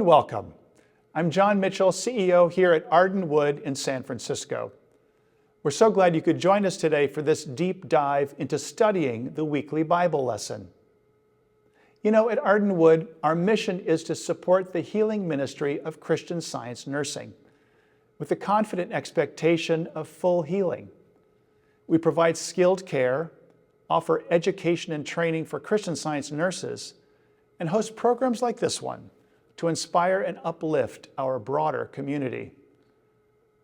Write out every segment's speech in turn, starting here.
welcome. I'm John Mitchell, CEO here at Arden Wood in San Francisco. We're so glad you could join us today for this deep dive into studying the weekly Bible lesson. You know, at Arden Wood, our mission is to support the healing ministry of Christian Science nursing with the confident expectation of full healing. We provide skilled care, offer education and training for Christian Science nurses, and host programs like this one to inspire and uplift our broader community.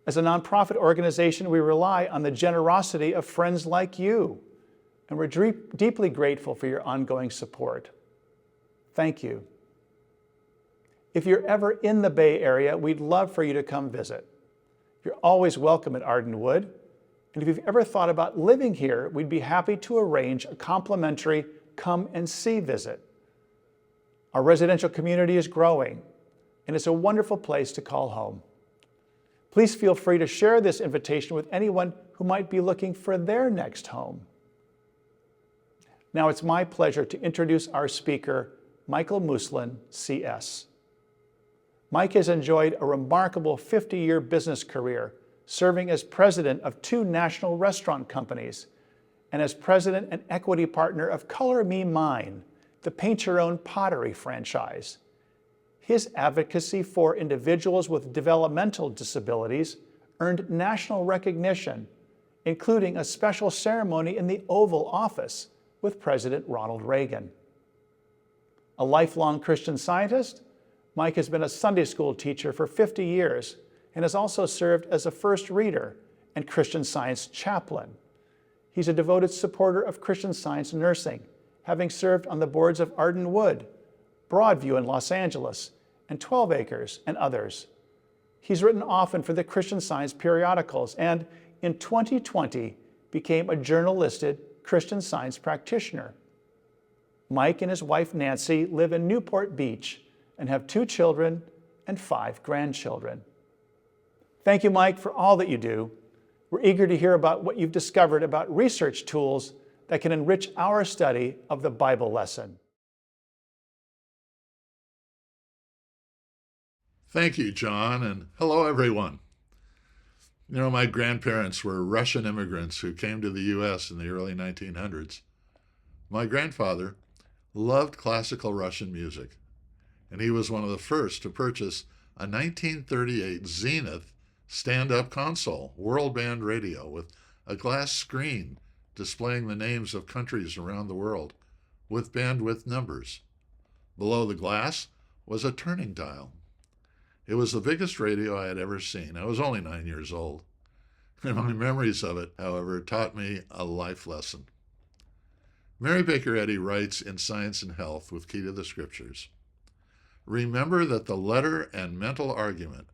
As a nonprofit organization, we rely on the generosity of friends like you, and we're deeply grateful for your ongoing support. Thank you. If you're ever in the Bay Area, we'd love for you to come visit. You're always welcome at Arden Wood, and if you've ever thought about living here, we'd be happy to arrange a complimentary come and see visit. Our residential community is growing, and it's a wonderful place to call home. Please feel free to share this invitation with anyone who might be looking for their next home. Now it's my pleasure to introduce our speaker, Michael Mooslin, CS. Mike has enjoyed a remarkable 50-year business career, serving as president of 2 national restaurant companies and as president and equity partner of Color Me Mine, the Paint Your Own Pottery franchise. His advocacy for individuals with developmental disabilities earned national recognition, including a special ceremony in the Oval Office with President Ronald Reagan. A lifelong Christian Scientist, Mike has been a Sunday school teacher for 50 years and has also served as a first reader and Christian Science chaplain. He's a devoted supporter of Christian Science nursing, having served on the boards of Arden Wood, Broadview in Los Angeles, and 12 Acres, and others. He's written often for the Christian Science periodicals and, in 2020, became a journal-listed Christian Science practitioner. Mike and his wife Nancy live in Newport Beach and have 2 children and 5 grandchildren. Thank you, Mike, for all that you do. We're eager to hear about what you've discovered about research tools that can enrich our study of the Bible lesson. Thank you, John, and hello, everyone. You know, my grandparents were Russian immigrants who came to the U.S. in the early 1900s. My grandfather loved classical Russian music, and he was one of the first to purchase a 1938 Zenith stand-up console, world band radio, with a glass screen displaying the names of countries around the world with bandwidth numbers. Below the glass was a turning dial. It was the biggest radio I had ever seen. I was only 9 years old. And my memories of it, however, taught me a life lesson. Mary Baker Eddy writes in Science and Health with Key to the Scriptures, "Remember that the letter and mental argument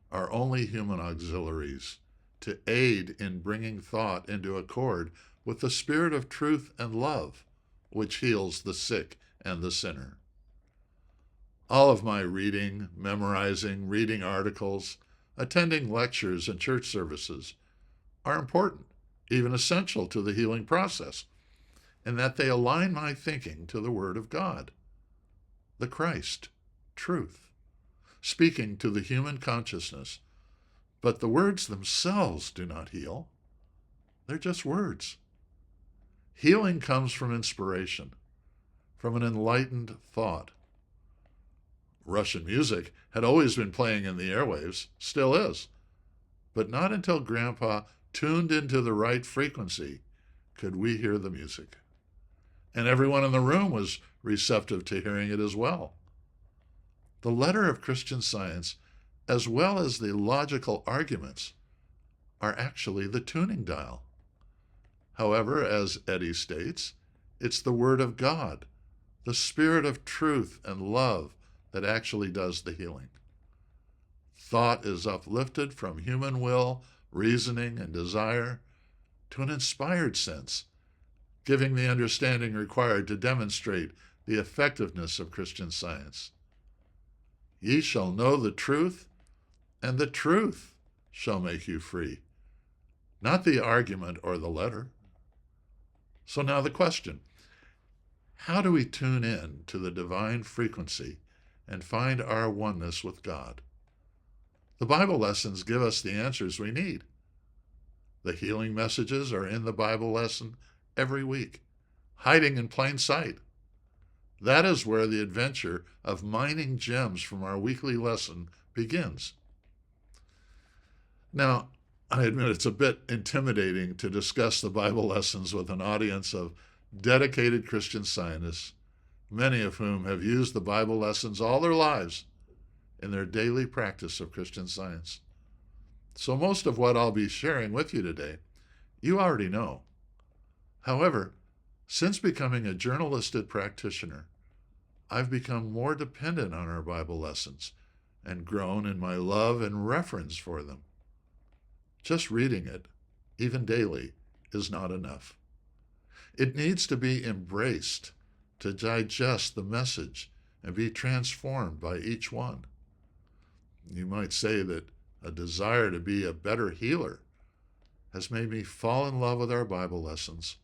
are only human auxiliaries to aid in bringing thought into accord with the spirit of truth and love, which heals the sick and the sinner." All of my reading, memorizing, reading articles, attending lectures and church services are important, even essential to the healing process, in that they align my thinking to the Word of God, the Christ, truth, speaking to the human consciousness. But the words themselves do not heal. They're just words. Healing comes from inspiration, from an enlightened thought. Russian music had always been playing in the airwaves, still is, but not until Grandpa tuned into the right frequency could we hear the music. And everyone in the room was receptive to hearing it as well. The letter of Christian Science, as well as the logical arguments, are actually the tuning dial. However, as Eddy states, it's the Word of God, the Spirit of truth and love, that actually does the healing. Thought is uplifted from human will, reasoning, and desire to an inspired sense, giving the understanding required to demonstrate the effectiveness of Christian Science. Ye shall know the truth, and the truth shall make you free. Not the argument or the letter. So now the question, how do we tune in to the divine frequency and find our oneness with God. The Bible lessons give us the answers we need. The healing messages are in the Bible lesson every week, hiding in plain sight. That is where the adventure of mining gems from our weekly lesson begins. Now, I admit it's a bit intimidating to discuss the Bible lessons with an audience of dedicated Christian scientists, many of whom have used the Bible lessons all their lives in their daily practice of Christian Science. So most of what I'll be sharing with you today, you already know. However, since becoming a journalistic practitioner, I've become more dependent on our Bible lessons and grown in my love and reverence for them. Just reading it, even daily, is not enough. It needs to be embraced to digest the message and be transformed by each one. You might say that a desire to be a better healer has made me fall in love with our Bible lessons.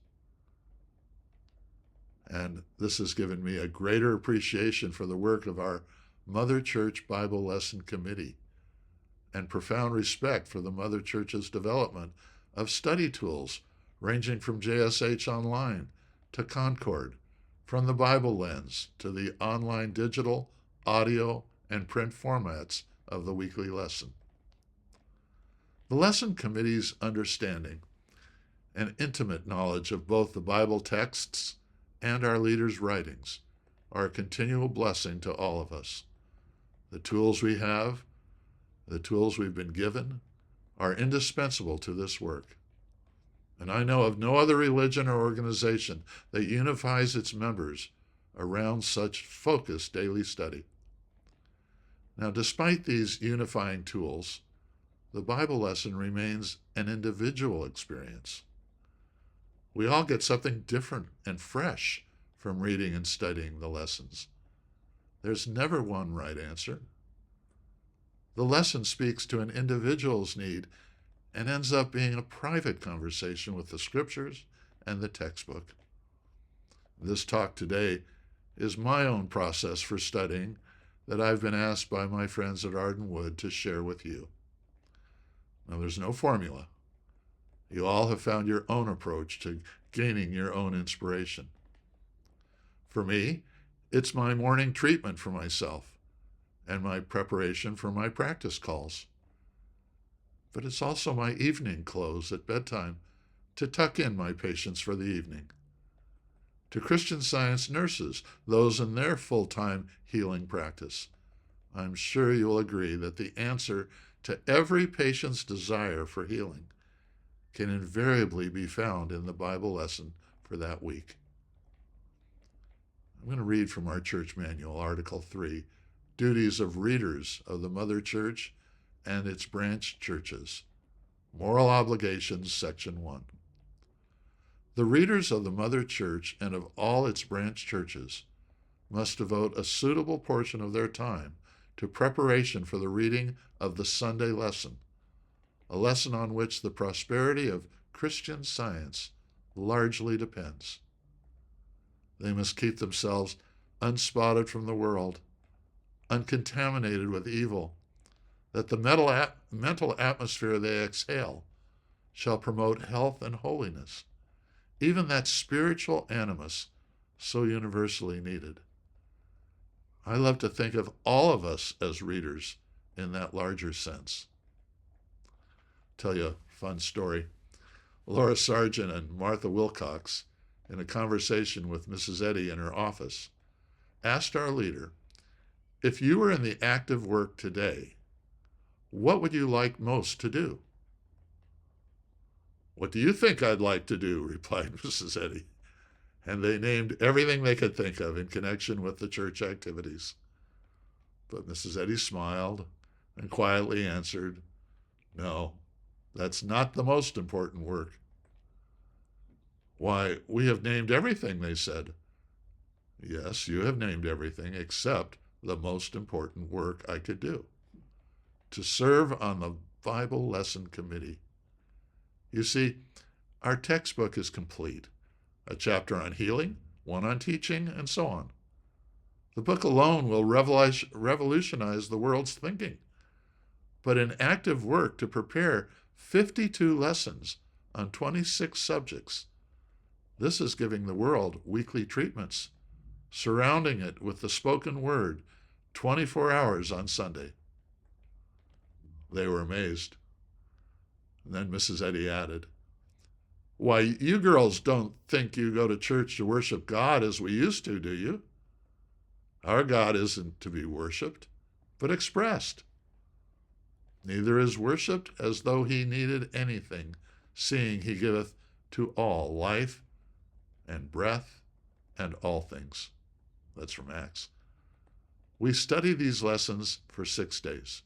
And this has given me a greater appreciation for the work of our Mother Church Bible Lesson Committee and profound respect for the Mother Church's development of study tools ranging from JSH Online to Concord, from the Bible Lens to the online digital, audio, and print formats of the weekly lesson. The lesson committee's understanding and intimate knowledge of both the Bible texts and our leaders' writings are a continual blessing to all of us. The tools we have, the tools we've been given, are indispensable to this work. And I know of no other religion or organization that unifies its members around such focused daily study. Now, despite these unifying tools, the Bible lesson remains an individual experience. We all get something different and fresh from reading and studying the lessons. There's never one right answer. The lesson speaks to an individual's need and ends up being a private conversation with the scriptures and the textbook. This talk today is my own process for studying that I've been asked by my friends at Arden Wood to share with you. Now, there's no formula. You all have found your own approach to gaining your own inspiration. For me, it's my morning treatment for myself and my preparation for my practice calls. But it's also my evening close at bedtime to tuck in my patients for the evening. To Christian Science nurses, those in their full-time healing practice, I'm sure you'll agree that the answer to every patient's desire for healing can invariably be found in the Bible lesson for that week. I'm going to read from our church manual, Article 3, Duties of Readers of the Mother Church and its Branch Churches, Moral Obligations, Section 1. The readers of the Mother Church and of all its branch churches must devote a suitable portion of their time to preparation for the reading of the Sunday lesson, a lesson on which the prosperity of Christian Science largely depends. They must keep themselves unspotted from the world, uncontaminated with evil, that the mental atmosphere they exhale shall promote health and holiness, even that spiritual animus so universally needed. I love to think of all of us as readers in that larger sense. Tell you a fun story. Laura Sargent and Martha Wilcox, in a conversation with Mrs. Eddy in her office, asked our leader, if you were in the active work today, what would you like most to do? What do you think I'd like to do? Replied Mrs. Eddy. And they named everything they could think of in connection with the church activities. But Mrs. Eddy smiled and quietly answered, no, that's not the most important work. Why, we have named everything, they said. Yes, you have named everything except the most important work I could do, to serve on the Bible Lesson Committee. You see, our textbook is complete. A chapter on healing, one on teaching, and so on. The book alone will revolutionize the world's thinking. But in active work to prepare 52 lessons on 26 subjects, this is giving the world weekly treatments, surrounding it with the spoken word 24 hours on Sunday. They were amazed. And then Mrs. Eddy added, "Why, you girls don't think you go to church to worship God as we used to, do you? Our God isn't to be worshiped, but expressed. Neither is worshipped as though he needed anything, seeing he giveth to all life and breath and all things." That's from Acts. "We study these lessons for 6 days,"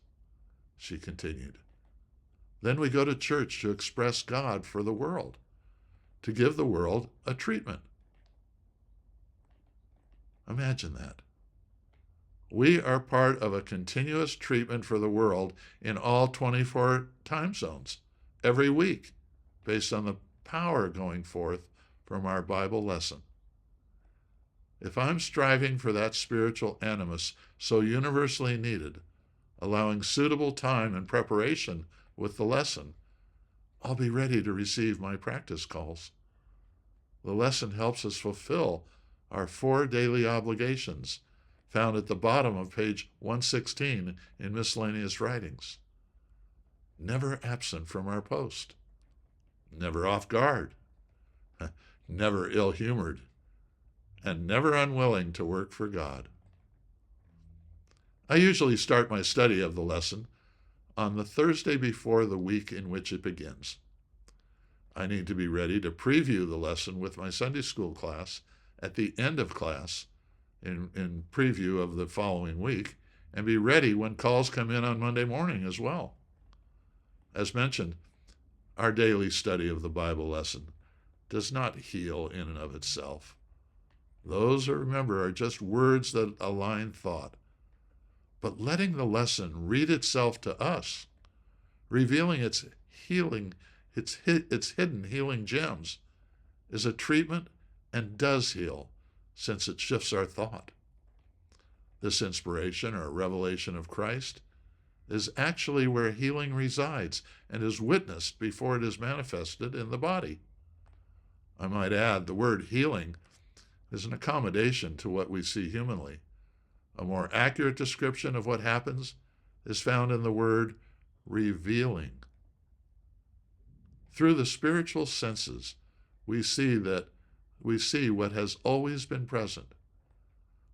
she continued. "Then we go to church to express God for the world, to give the world a treatment." Imagine that. We are part of a continuous treatment for the world in all 24 time zones, every week, based on the power going forth from our Bible lesson. If I'm striving for that spiritual animus so universally needed, allowing suitable time and preparation with the lesson, I'll be ready to receive my practice calls. The lesson helps us fulfill our 4 daily obligations, found at the bottom of page 116 in Miscellaneous Writings. Never absent from our post, never off guard, never ill-humored, and never unwilling to work for God. I usually start my study of the lesson on the Thursday before the week in which it begins. I need to be ready to preview the lesson with my Sunday school class at the end of class in preview of the following week, and be ready when calls come in on Monday morning as well. As mentioned, our daily study of the Bible lesson does not heal in and of itself. Those, remember, are just words that align thought. But letting the lesson read itself to us, revealing its hidden healing gems, is a treatment and does heal, since it shifts our thought. This inspiration or revelation of Christ is actually where healing resides and is witnessed before it is manifested in the body. I might add, the word healing is an accommodation to what we see humanly. A more accurate description of what happens is found in the word revealing. Through the spiritual senses, we see what has always been present.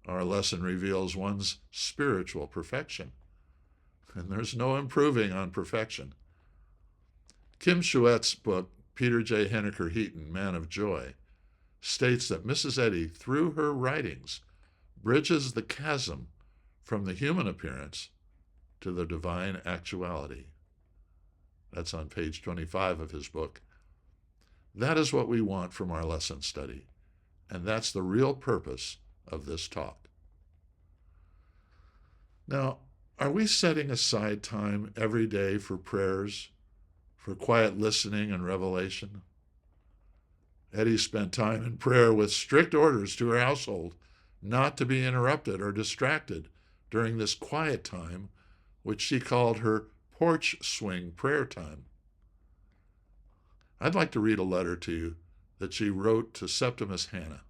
Our lesson reveals one's spiritual perfection, and there's no improving on perfection. Kim Chouette's book, Peter J. Henniker Heaton, Man of Joy, states that Mrs. Eddy, through her writings, bridges the chasm from the human appearance to the divine actuality. That's on page 25 of his book. That is what we want from our lesson study, and that's the real purpose of this talk. Now, are we setting aside time every day for prayers, for quiet listening and revelation? Eddy spent time in prayer with strict orders to her household not to be interrupted or distracted during this quiet time, which she called her porch swing prayer time. I'd like to read a letter to you that she wrote to Septimus Hannah.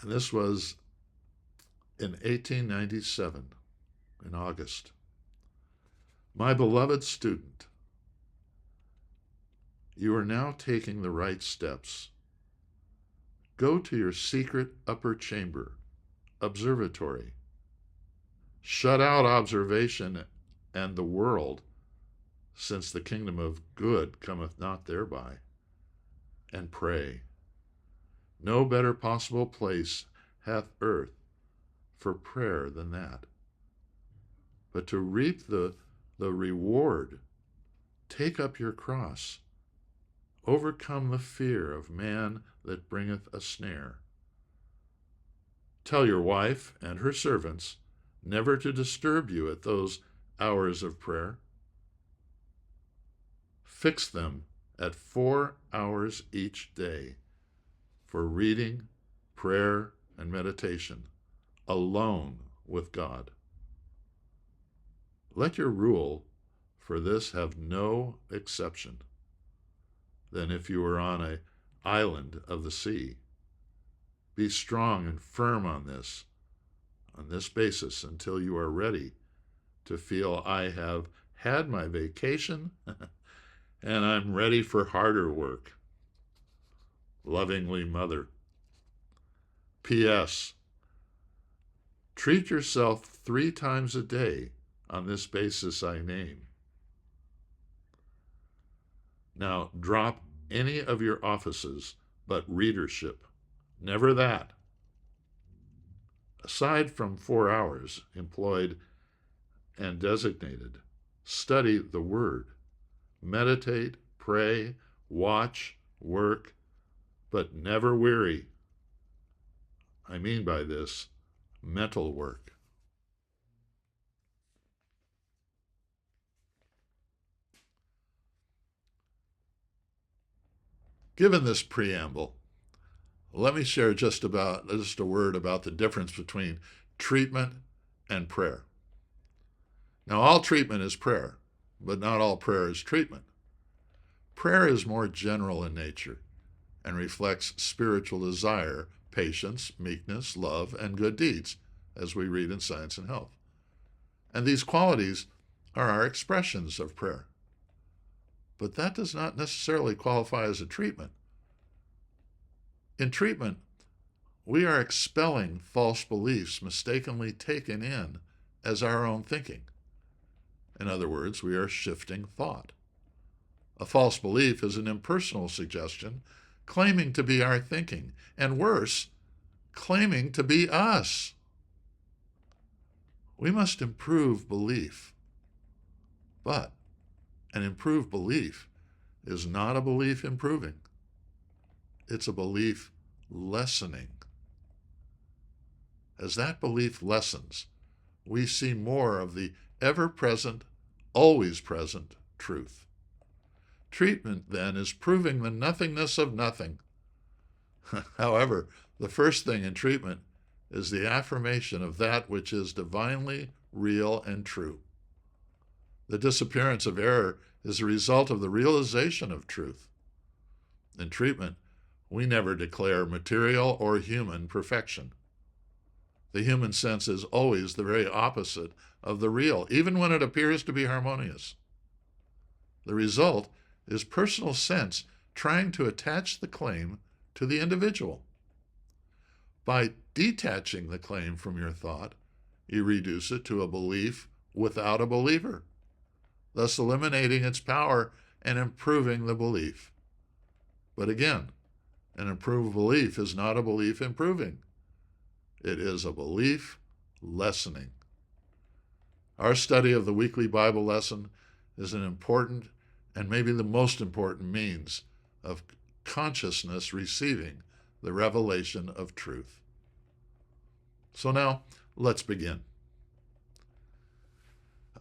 And this was in 1897, in August. My beloved student, you are now taking the right steps. Go to your secret upper chamber, observatory. Shut out observation and the world, since the kingdom of good cometh not thereby, and pray. No better possible place hath earth for prayer than that. But to reap the reward, take up your cross. Overcome the fear of man that bringeth a snare. Tell your wife and her servants never to disturb you at those hours of prayer. Fix them at 4 hours each day for reading, prayer, and meditation, alone with God. Let your rule for this have no exception than if you were on an island of the sea. Be strong and firm on this basis until you are ready to feel I have had my vacation and I'm ready for harder work. Lovingly, Mother. P.S. Treat yourself 3 times a day on this basis I name. Now, drop any of your offices but readership. Never that. Aside from 4 hours employed and designated, study the Word. Meditate, pray, watch, work, but never weary. I mean by this, mental work. Given this preamble, let me share just a word about the difference between treatment and prayer. Now, all treatment is prayer, but not all prayer is treatment. Prayer is more general in nature and reflects spiritual desire, patience, meekness, love, and good deeds, as we read in Science and Health. And these qualities are our expressions of prayer. But that does not necessarily qualify as a treatment. In treatment, we are expelling false beliefs mistakenly taken in as our own thinking. In other words, we are shifting thought. A false belief is an impersonal suggestion claiming to be our thinking, and worse, claiming to be us. We must improve belief. But an improved belief is not a belief improving. It's a belief lessening. As that belief lessens, we see more of the ever-present, always-present truth. Treatment, then, is proving the nothingness of nothing. However, the first thing in treatment is the affirmation of that which is divinely real and true. The disappearance of error is a result of the realization of truth. In treatment, we never declare material or human perfection. The human sense is always the very opposite of the real, even when it appears to be harmonious. The result is personal sense trying to attach the claim to the individual. By detaching the claim from your thought, you reduce it to a belief without a believer, thus eliminating its power and improving the belief. But again, an improved belief is not a belief improving. It is a belief lessening. Our study of the weekly Bible lesson is an important and maybe the most important means of consciousness receiving the revelation of truth. So now, let's begin.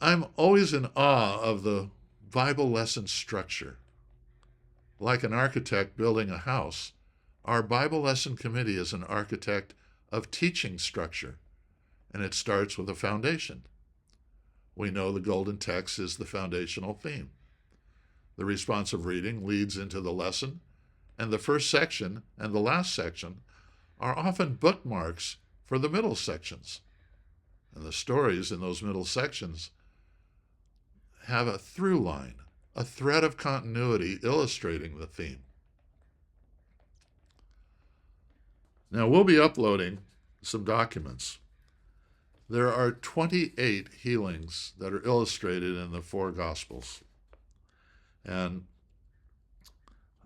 I'm always in awe of the Bible lesson structure. Like an architect building a house, our Bible lesson committee is an architect of teaching structure, and it starts with a foundation. We know the golden text is the foundational theme. The responsive reading leads into the lesson, and the first section and the last section are often bookmarks for the middle sections. And the stories in those middle sections have a through line, a thread of continuity illustrating the theme. Now, we'll be uploading some documents. There are 28 healings that are illustrated in the 4 Gospels. And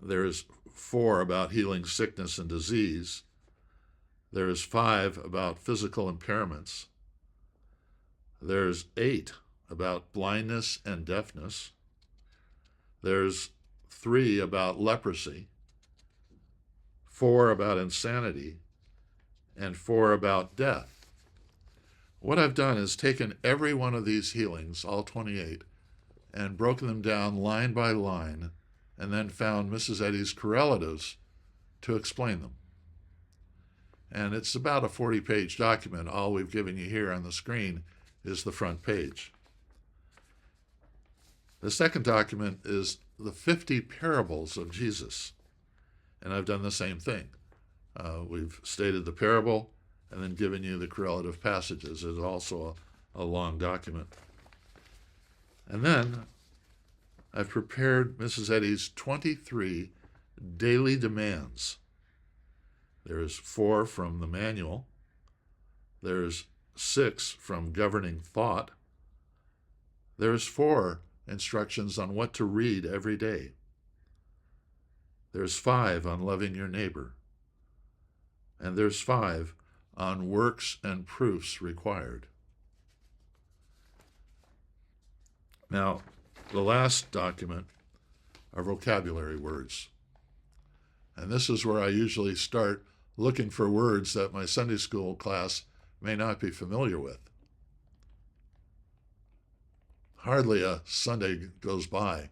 there's 4 about healing sickness and disease. There's 5 about physical impairments. There's 8 about blindness and deafness. There's 3 about leprosy, 4 about insanity, and 4 about death. What I've done is taken every one of these healings, all 28, and broken them down line by line and then found Mrs. Eddy's correlatives to explain them. And it's about a 40-page document. All we've given you here on the screen is the front page. The second document is the 50 parables of Jesus. And I've done the same thing. We've stated the parable and then given you the correlative passages. It's also a long document. And then I've prepared Mrs. Eddy's 23 daily demands. There's 4 from the manual. There's 6 from governing thought. There's 4 instructions on what to read every day. There's 5 on loving your neighbor. And there's 5 on works and proofs required. Now, the last document are vocabulary words. And this is where I usually start looking for words that my Sunday school class may not be familiar with. Hardly a Sunday goes by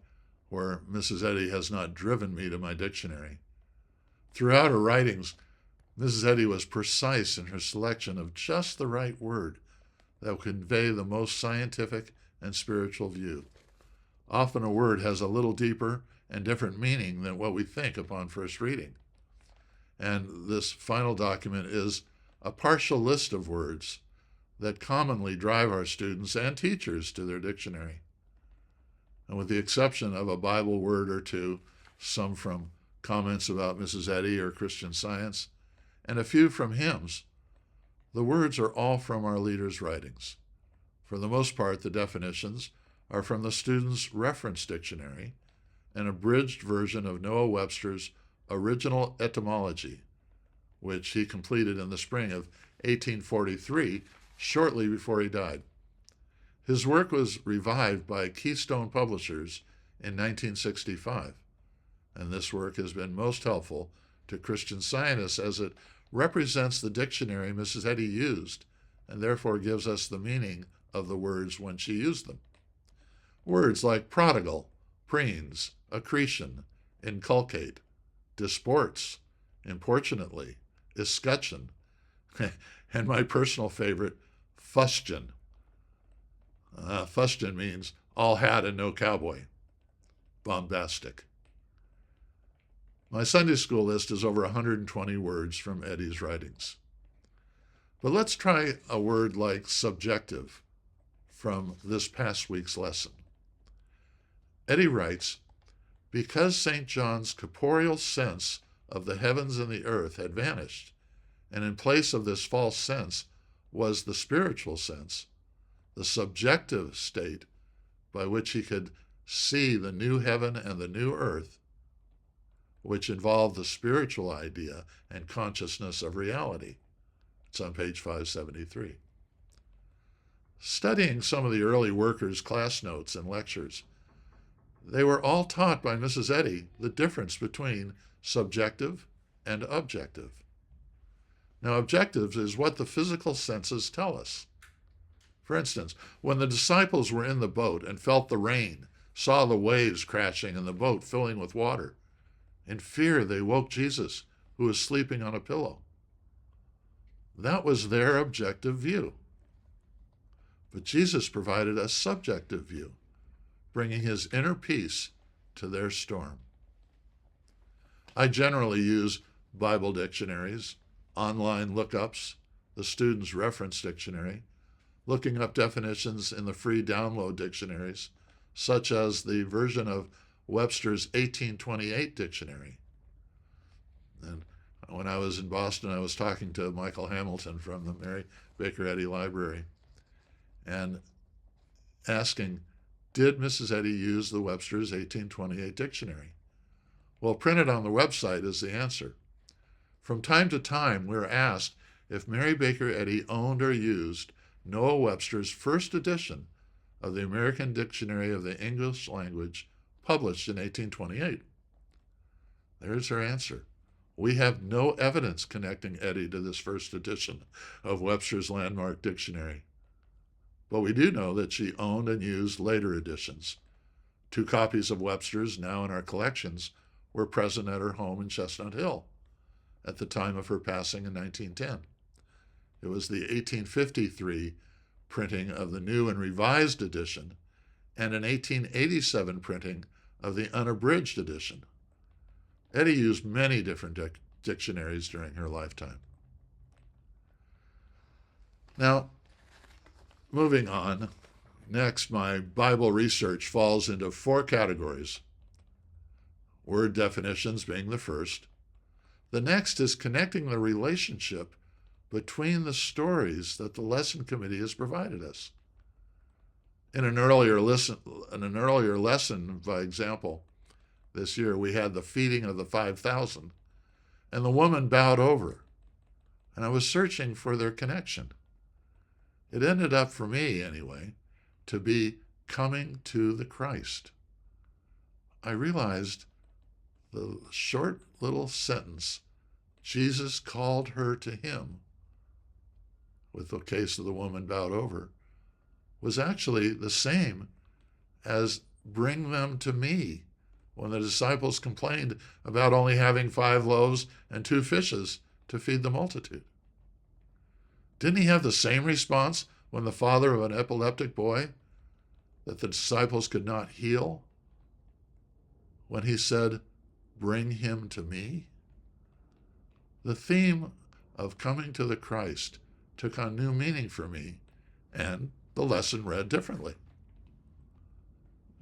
where Mrs. Eddy has not driven me to my dictionary. Throughout her writings, Mrs. Eddy was precise in her selection of just the right word that would convey the most scientific and spiritual view. Often a word has a little deeper and different meaning than what we think upon first reading. And this final document is a partial list of words that commonly drive our students and teachers to their dictionary. And with the exception of a Bible word or two, some from comments about Mrs. Eddy or Christian Science, and a few from hymns, the words are all from our leaders' writings. For the most part, the definitions are from the student's reference dictionary, an abridged version of Noah Webster's original etymology, which he completed in the spring of 1843, shortly before he died. His work was revived by Keystone Publishers in 1965, and this work has been most helpful to Christian Scientists as it represents the dictionary Mrs. Eddy used and therefore gives us the meaning of the words when she used them. Words like prodigal, preens, accretion, inculcate, disports, importunately, escutcheon, and my personal favorite, fustian. Fustian means all hat and no cowboy. Bombastic. My Sunday school list is over 120 words from Eddy's writings. But let's try a word like subjective from this past week's lesson. Eddy writes, because St. John's corporeal sense of the heavens and the earth had vanished, and in place of this false sense was the spiritual sense, the subjective state by which he could see the new heaven and the new earth, which involved the spiritual idea and consciousness of reality. It's on page 573. Studying some of the early workers' class notes and lectures, they were all taught by Mrs. Eddy the difference between subjective and objective. Now, objective is what the physical senses tell us. For instance, when the disciples were in the boat and felt the rain, saw the waves crashing and the boat filling with water, in fear they woke Jesus, who was sleeping on a pillow. That was their objective view. But Jesus provided a subjective view, bringing his inner peace to their storm. I generally use Bible dictionaries, online lookups, the Student's Reference Dictionary, looking up definitions in the free download dictionaries, such as the version of Webster's 1828 dictionary. And when I was in Boston, I was talking to Michael Hamilton from the Mary Baker Eddy Library and asking, did Mrs. Eddy use the Webster's 1828 dictionary? Well, printed on the website is the answer. From time to time, we're asked if Mary Baker Eddy owned or used Noah Webster's first edition of the American Dictionary of the English Language, published in 1828. There's her answer. We have no evidence connecting Eddy to this first edition of Webster's landmark dictionary. But we do know that she owned and used later editions. 2 copies of Webster's, now in our collections, were present at her home in Chestnut Hill at the time of her passing in 1910. It was the 1853 printing of the new and revised edition and an 1887 printing of the unabridged edition. Etty used many different dictionaries during her lifetime. Now, moving on, next, my Bible research falls into 4 categories. Word definitions being the first. The next is connecting the relationship between the stories that the lesson committee has provided us. In an earlier lesson, by example, this year we had the feeding of the 5,000, and the woman bowed over, and I was searching for their connection. It ended up, for me anyway, to be coming to the Christ. I realized the short little sentence, Jesus called her to him, with the case of the woman bowed over, was actually the same as bring them to me, when the disciples complained about only having 5 loaves and 2 fishes to feed the multitude. Didn't he have the same response when the father of an epileptic boy that the disciples could not heal, when he said, bring him to me? The theme of coming to the Christ took on new meaning for me, and the lesson read differently.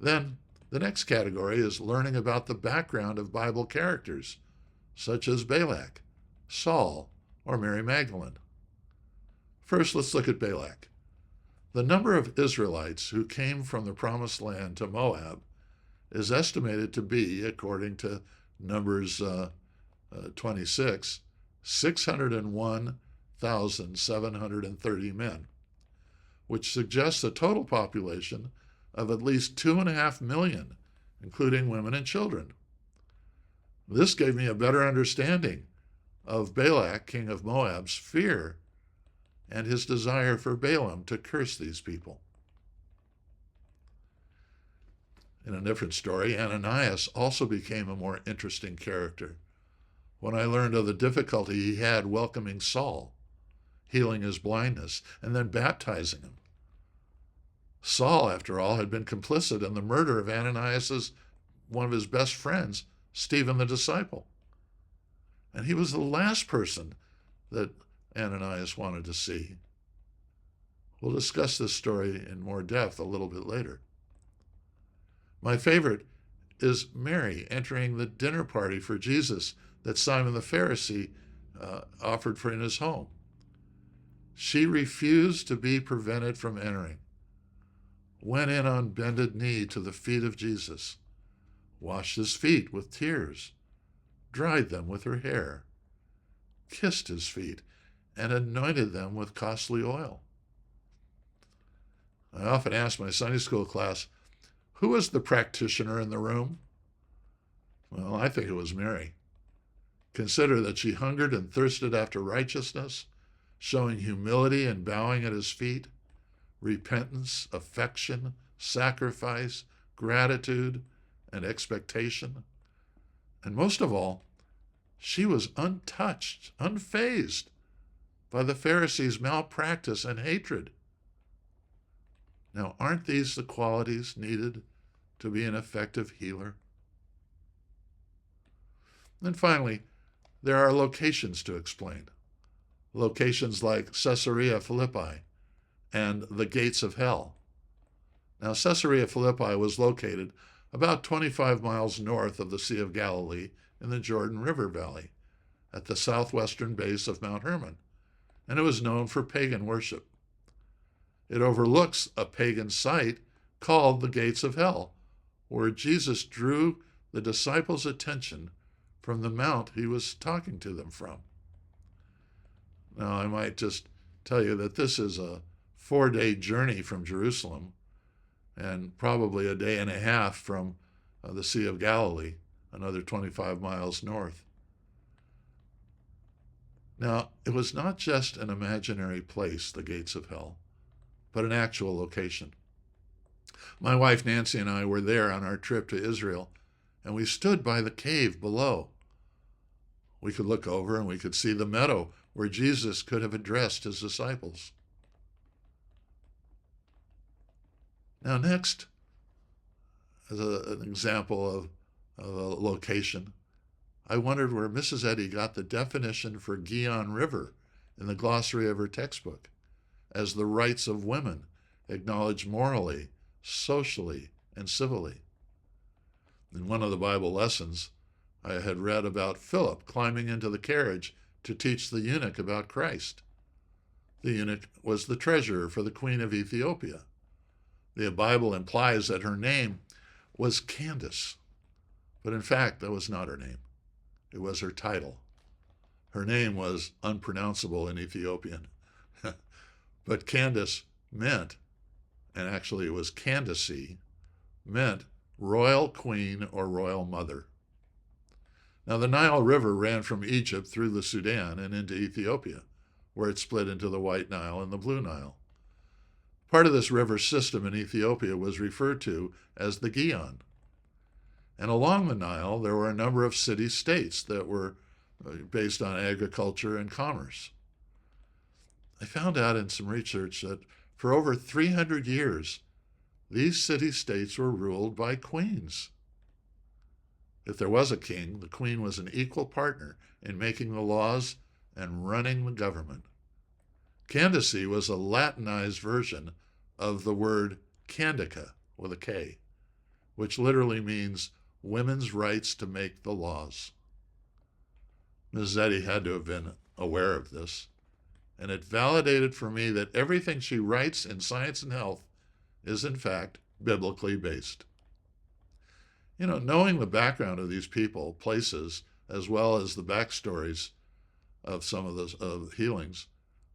Then, the next category is learning about the background of Bible characters, such as Balak, Saul, or Mary Magdalene. First, let's look at Balak. The number of Israelites who came from the Promised Land to Moab is estimated to be, according to Numbers 26, 601,730 men, which suggests a total population of at least 2.5 million, including women and children. This gave me a better understanding of Balak, king of Moab's fear and his desire for Balaam to curse these people. In a different story, Ananias also became a more interesting character when I learned of the difficulty he had welcoming Saul, healing his blindness, and then baptizing him. Saul, after all, had been complicit in the murder of Ananias' one of his best friends, Stephen the disciple. And he was the last person that Ananias wanted to see. We'll discuss this story in more depth a little bit later. My favorite is Mary entering the dinner party for Jesus that Simon the Pharisee offered for in his home. She refused to be prevented from entering, went in on bended knee to the feet of Jesus, washed his feet with tears, dried them with her hair, kissed his feet, and anointed them with costly oil. I often ask my Sunday school class, who was the practitioner in the room? Well, I think it was Mary. Consider that she hungered and thirsted after righteousness, showing humility and bowing at his feet, repentance, affection, sacrifice, gratitude, and expectation. And most of all, she was untouched, unfazed by the Pharisees' malpractice and hatred. Now, aren't these the qualities needed to be an effective healer? And finally, there are locations to explain. Locations like Caesarea Philippi and the gates of hell. Now, Caesarea Philippi was located about 25 miles north of the Sea of Galilee in the Jordan River Valley, at the southwestern base of Mount Hermon, and it was known for pagan worship. It overlooks a pagan site called the Gates of Hell, where Jesus drew the disciples' attention from the mount he was talking to them from. Now, I might just tell you that this is a 4-day journey from Jerusalem and probably a day and a half from the Sea of Galilee, another 25 miles north. Now, it was not just an imaginary place, the Gates of Hell, but an actual location. My wife Nancy and I were there on our trip to Israel, and we stood by the cave below. We could look over and we could see the meadow where Jesus could have addressed his disciples. Now, next, as an example of a location, I wondered where Mrs. Eddy got the definition for Gihon River in the glossary of her textbook as the rights of women acknowledged morally, socially, and civilly. In one of the Bible lessons, I had read about Philip climbing into the carriage to teach the eunuch about Christ. The eunuch was the treasurer for the Queen of Ethiopia. The Bible implies that her name was Candace, but in fact, that was not her name. It was her title. Her name was unpronounceable in Ethiopian, but Candace meant, and actually it was Candace, meant royal queen or royal mother. Now, the Nile River ran from Egypt through the Sudan and into Ethiopia, where it split into the White Nile and the Blue Nile. Part of this river system in Ethiopia was referred to as the Gihon. And along the Nile, there were a number of city-states that were based on agriculture and commerce. I found out in some research that for over 300 years, these city-states were ruled by queens. If there was a king, the queen was an equal partner in making the laws and running the government. Candace was a Latinized version of the word Candica with a K, which literally means women's rights to make the laws. Ms. Eddy had to have been aware of this, and it validated for me that everything she writes in Science and Health is in fact biblically based. You know, knowing the background of these people, places, as well as the backstories of some of the healings,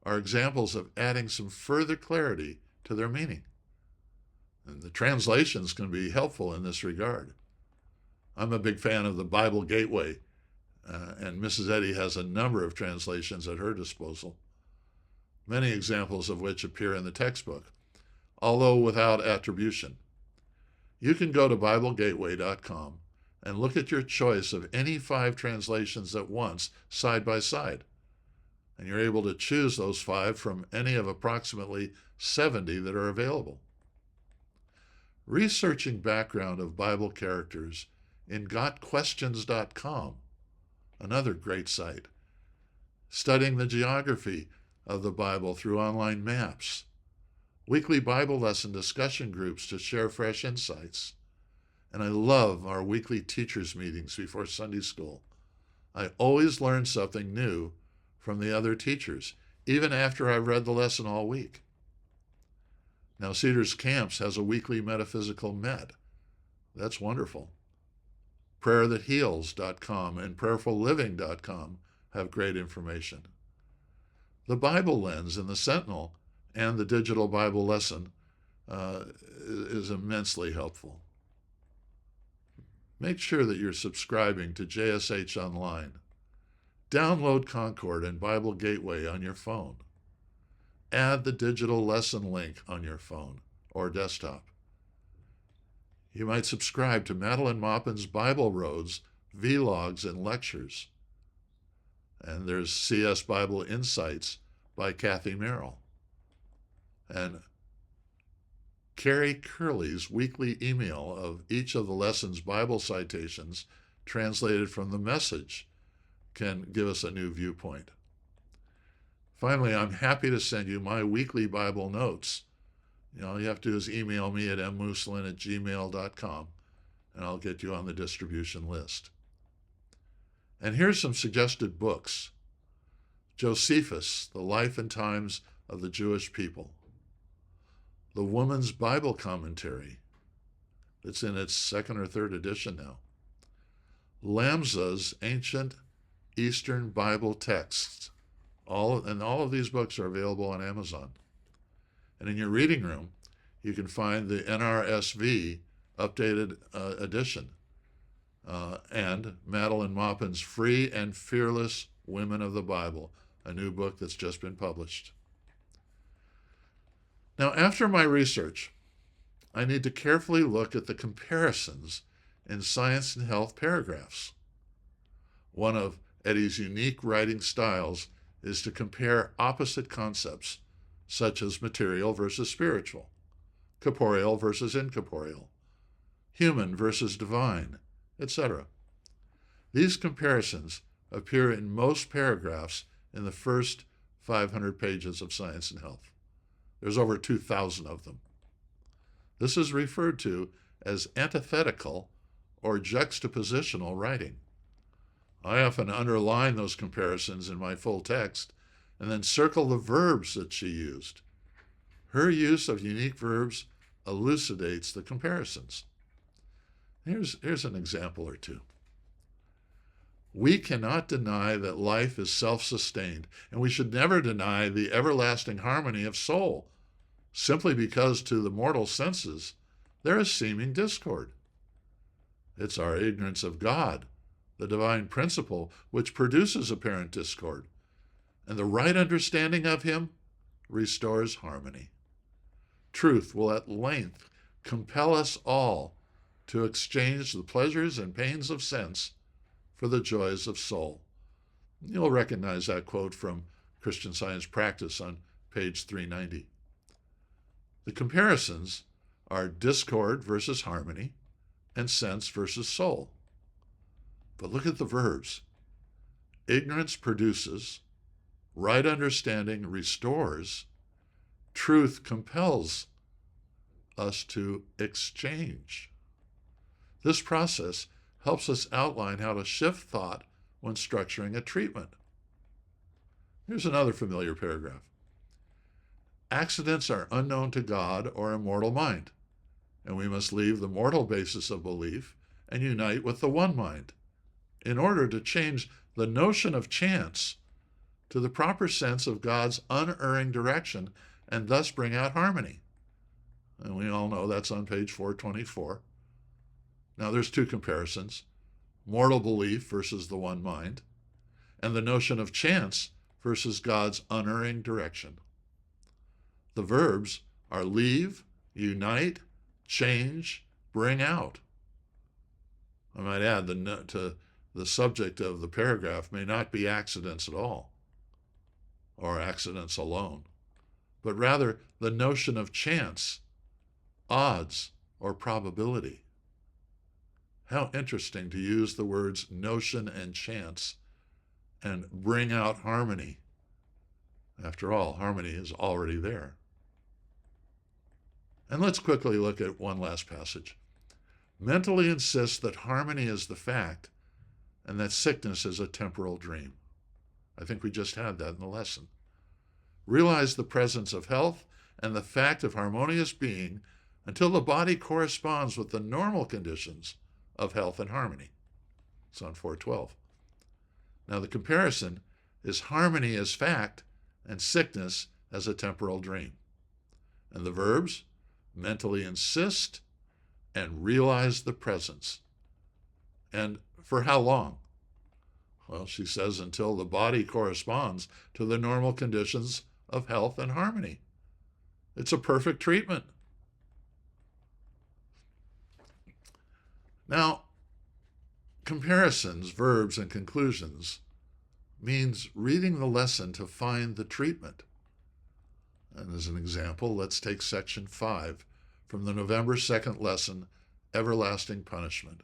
are examples of adding some further clarity to their meaning. And the translations can be helpful in this regard. I'm a big fan of the Bible Gateway, and Mrs. Eddy has a number of translations at her disposal, many examples of which appear in the textbook, although without attribution. You can go to BibleGateway.com and look at your choice of any 5 translations at once, side by side. And you're able to choose those 5 from any of approximately 70 that are available. Researching background of Bible characters in GotQuestions.com, another great site. Studying the geography of the Bible through online maps. Weekly Bible lesson discussion groups to share fresh insights. And I love our weekly teachers' meetings before Sunday school. I always learn something new from the other teachers, even after I've read the lesson all week. Now, Cedars Camps has a weekly metaphysical med. That's wonderful. PrayerThatHeals.com and PrayerfulLiving.com have great information. The Bible Lens and the Sentinel and the digital Bible lesson is immensely helpful. Make sure that you're subscribing to JSH Online. Download Concord and Bible Gateway on your phone. Add the digital lesson link on your phone or desktop. You might subscribe to Madeline Maupin's Bible Roads, vlogs, and lectures. And there's CS Bible Insights by Kathy Merrill. And Carrie Curley's weekly email of each of the lesson's Bible citations translated from the Message can give us a new viewpoint. Finally, I'm happy to send you my weekly Bible notes. All you have to do is email me at mmooslin@gmail.com, and I'll get you on the distribution list. And here's some suggested books. Josephus, The Life and Times of the Jewish People. The Woman's Bible Commentary. It's in its 2nd or 3rd edition now. Lamsa's Ancient Eastern Bible Texts. All of these books are available on Amazon. And in your reading room, you can find the NRSV updated edition and Madeline Maupin's Free and Fearless Women of the Bible, a new book that's just been published. Now, after my research, I need to carefully look at the comparisons in science and health paragraphs. One of Eddie's unique writing styles is to compare opposite concepts, such as material versus spiritual, corporeal versus incorporeal, human versus divine, etc. These comparisons appear in most paragraphs in the first 500 pages of Science and Health. There's over 2,000 of them. This is referred to as antithetical or juxtapositional writing. I often underline those comparisons in my full text and then circle the verbs that she used. Her use of unique verbs elucidates the comparisons. Here's an example or two. We cannot deny that life is self-sustained, and we should never deny the everlasting harmony of soul, simply because to the mortal senses there is seeming discord. It's our ignorance of God, the divine principle, which produces apparent discord, and the right understanding of him restores harmony. Truth will at length compel us all to exchange the pleasures and pains of sense for the joys of soul. You'll recognize that quote from Christian Science Practice on page 390. The comparisons are discord versus harmony and sense versus soul. But look at the verbs. Ignorance produces, right understanding restores, truth compels us to exchange. This process helps us outline how to shift thought when structuring a treatment. Here's another familiar paragraph. Accidents are unknown to God or a mortal mind, and we must leave the mortal basis of belief and unite with the one mind in order to change the notion of chance to the proper sense of God's unerring direction and thus bring out harmony. And we all know that's on page 424. Now there's two comparisons, mortal belief versus the one mind, and the notion of chance versus God's unerring direction. The verbs are leave, unite, change, bring out. I might add to the subject of the paragraph may not be accidents at all, or accidents alone, but rather the notion of chance, odds, or probability. How interesting to use the words notion and chance and bring out harmony. After all, harmony is already there. And let's quickly look at one last passage. Mentally insist that harmony is the fact and that sickness is a temporal dream. I think we just had that in the lesson. Realize the presence of health and the fact of harmonious being until the body corresponds with the normal conditions of health and harmony. It's on 412. Now the comparison is harmony as fact and sickness as a temporal dream. And the verbs, mentally insist and realize the presence. And for how long? Well, she says until the body corresponds to the normal conditions of health and harmony. It's a perfect treatment. Now, comparisons, verbs, and conclusions means reading the lesson to find the treatment. And as an example, let's take section 5 from the November 2nd lesson, Everlasting Punishment.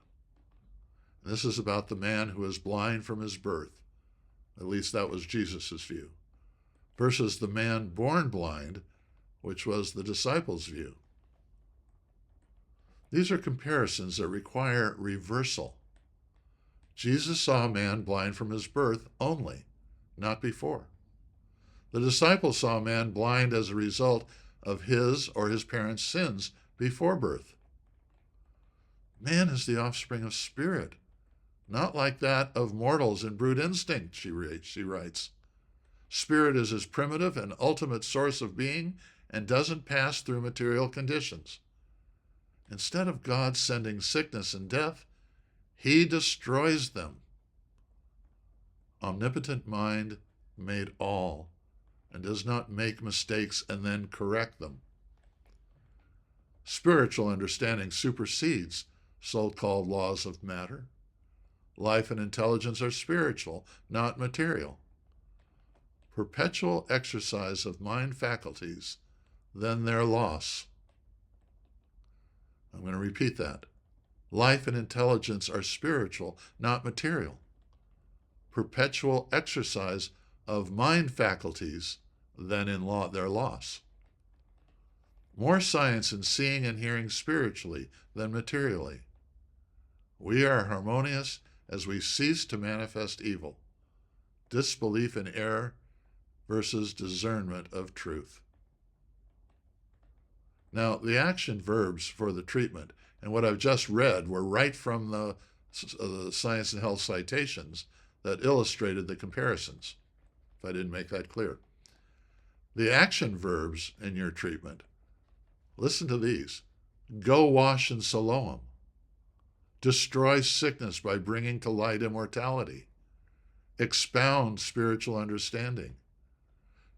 This is about the man who is blind from his birth. At least that was Jesus' view. Versus the man born blind, which was the disciples' view. These are comparisons that require reversal. Jesus saw a man blind from his birth only, not before. The disciples saw a man blind as a result of his or his parents' sins before birth. Man is the offspring of spirit, not like that of mortals in brute instinct, she writes. Spirit is his primitive and ultimate source of being and doesn't pass through material conditions. Instead of God sending sickness and death, he destroys them. Omnipotent mind made all and does not make mistakes and then correct them. Spiritual understanding supersedes so-called laws of matter. Life and intelligence are spiritual, not material. Perpetual exercise of mind faculties, then their loss. I'm going to repeat that. Life and intelligence are spiritual, not material. Perpetual exercise of mind faculties, then in their loss. More science in seeing and hearing spiritually than materially. We are harmonious as we cease to manifest evil. Disbelief in error versus discernment of truth. Now, the action verbs for the treatment and what I've just read were right from the Science and Health citations that illustrated the comparisons, if I didn't make that clear. The action verbs in your treatment, listen to these. Go wash in Siloam. Destroy sickness by bringing to light immortality. Expound spiritual understanding.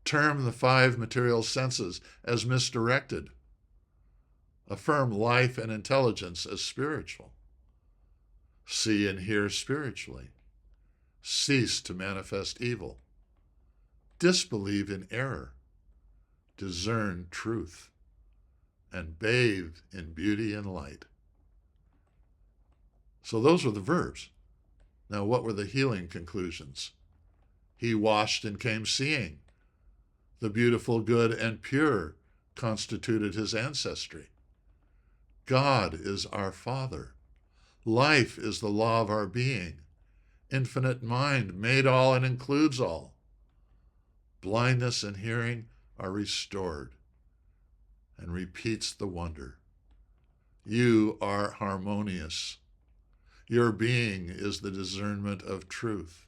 Term the 5 material senses as misdirected. Affirm life and intelligence as spiritual. See and hear spiritually. Cease to manifest evil. Disbelieve in error. Discern truth. And bathe in beauty and light. So those were the verbs. Now, what were the healing conclusions? He washed and came seeing. The beautiful, good, and pure constituted his ancestry. God is our Father. Life is the law of our being. Infinite mind made all and includes all. Blindness and hearing are restored, and repeats the wonder. You are harmonious. Your being is the discernment of truth.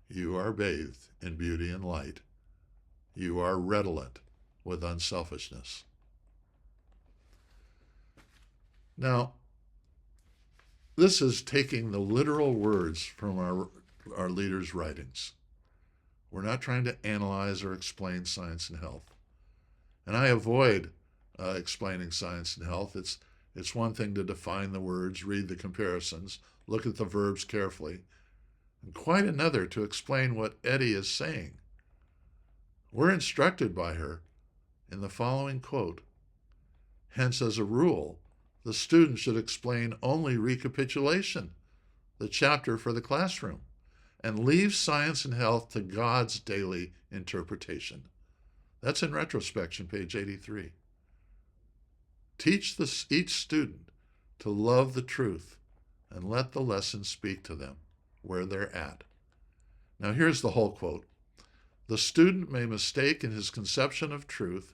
You are bathed in beauty and light. You are redolent with unselfishness. Now, this is taking the literal words from our leaders' writings. We're not trying to analyze or explain science and health. And I avoid explaining science and health. It's one thing to define the words, read the comparisons, look at the verbs carefully, and quite another to explain what Eddie is saying. We're instructed by her in the following quote. Hence, as a rule, the student should explain only recapitulation, the chapter for the classroom, and leave science and health to God's daily interpretation. That's in retrospection, page 83. Teach each student to love the truth and let the lesson speak to them where they're at. Now here's the whole quote. The student may mistake in his conception of truth,